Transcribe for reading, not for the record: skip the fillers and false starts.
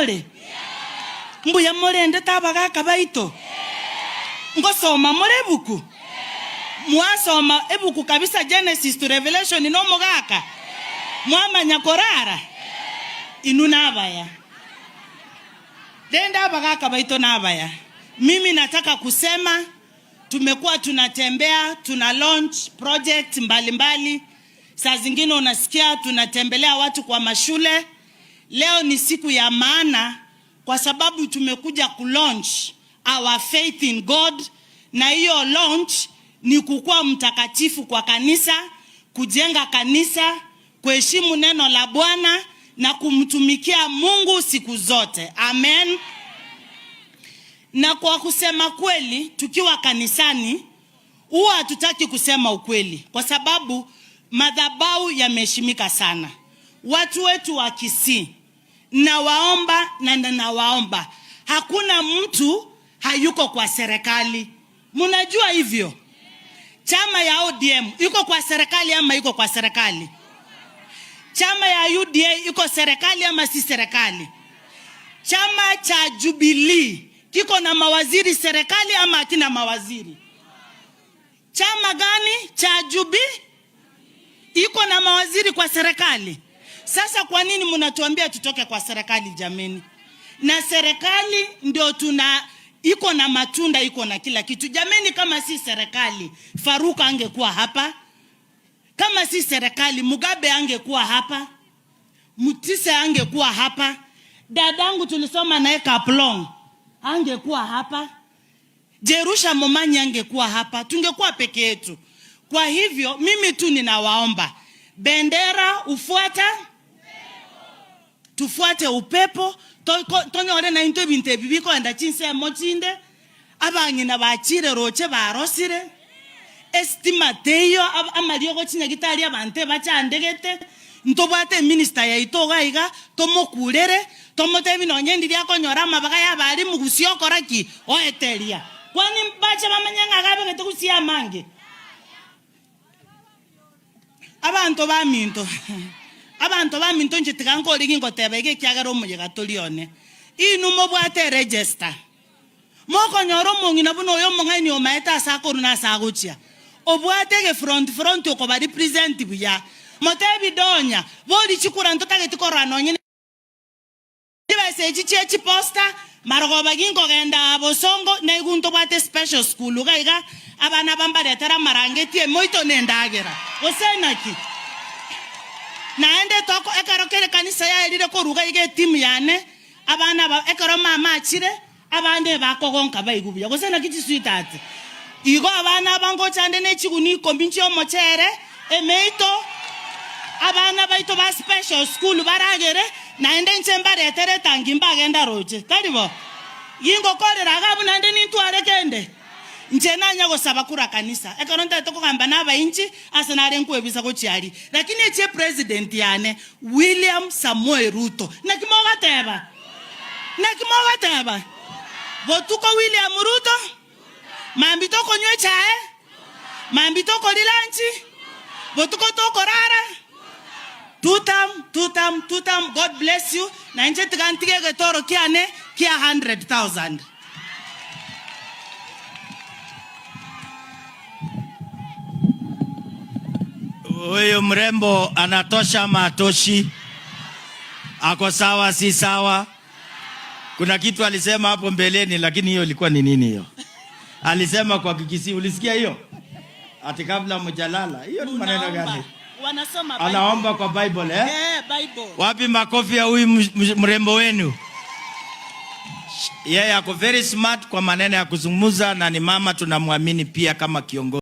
mole. Mbuya mole ndeta abagaka baito. Ngosoma mole buku. Mwasoma ebuku kabisa Genesis to Revelation no mugaka. Mwamanya korara. Inuna abaya. Denda abagaka baito na abaya. Mimi nataka kusema tumekuwa tunatembea, tuna launch project mbalimbali. Saa zingine unasikia tunatembelea watu kwa mashule. Leo ni siku ya maana kwa sababu tumekuja kulaunch our faith in God, na hiyo launch ni kukua mtakatifu kwa kanisa, kujenga kanisa, kuheshimu neno la Bwana na kumtumikia Mungu siku zote. Amen. Na kwa kusema kweli, tukiwa kanisani, huwa hatutaki kusema ukweli kwa sababu madhabahu yameheshimika sana. Watu wetu wa Kisii, nawaomba, hakuna mtu hayuko kwa serikali. Mnajua hivyo? Chama ya ODM iko kwa serikali ama iko kwa serikali? Chama ya UDA iko serikali ama si serikali? Chama cha Jubilee kiko na mawaziri serikali ama hakina mawaziri? Chama gani cha Jubilee iko na mawaziri kwa serikali? Sasa kwa nini mnatuambia tutoke kwa serikali jameni? Na serikali ndio iko na matunda, iko na kila kitu. Jameni, kama si serikali, Faruka angekuwa hapa. Kama si serikali, Mugabe angekuwa hapa. Mutise angekuwa hapa. Dadangu tulisoma naye Kaplong angekuwa hapa. Jerusha Momanyi angekuwa hapa. Tungekuwa peke yetu. Kwa hivyo mimi tu ninawaomba, bendera ufuata, tufuate upepo. Tonyore na into binte bibiko anda chinse mochinde abangina bachire roche barosire estimateyo amaliyo gochinya gitari abante bachandegete ntobwate minister ya itogaiga tomokurere tomotebi nonyendi lya konyora amabaga yabari mugusio koraki oeteria kwani bacha bamanyanga gabe gete gusia mange abantu baminto njitigango ligi ngotebege kyagaro muyega tolione inu mobwate register moko nyoro mungina buno yo mungani o maeta sakuru na saguchia obwate ge front ko bari present buya motebi Donya boli chikura ntotage tikorano nyine ibeseji chechi poster marogo bagingo genda bosongo na igunto bwate special school gaiga abana bambare tera marangetie moito nendagera osenaki naende toko ekarokere kanisa ya elire ko ruga ige timu yane abana ba ekaro mama achire abande bakogonka bayigubuya gosena kiti sweetheart igo abana bango chande ne chiguni kombinchi omochere emeito abana baito ba special school baragere naende nchembare tere tangimba agenda roje talibo yingo korera gabu nande nintware kende njena nyago sabakura kanisa ekaronta toko gamba naba inchi asanare nkwebisa ko chiari lakini eche president yane William Samuel Ruto nakimoga teba botuko William Ruto mambito ko nywe chae mambito ko lilanchi botuko to korara tutam God bless you na nje tigantige getoro kiane kia 100,000. Huyo mrembo anatosha matoshi? Ako sawa si sawa? Kuna kitu alisema hapo mbeleni lakini hiyo ilikuwa ni nini hiyo? Alisema kwa Kikisi, ulisikia hiyo? Ati kabla mjalala. Hiyo ni maneno gani? Wanasoma Bible. Anaomba kwa Bible eh? Bible. Wapi makofi ya huyu mrembo wenu? Yeye ako very smart kwa maneno ya kuzungumza na ni mama tunamwamini pia kama kiongozi.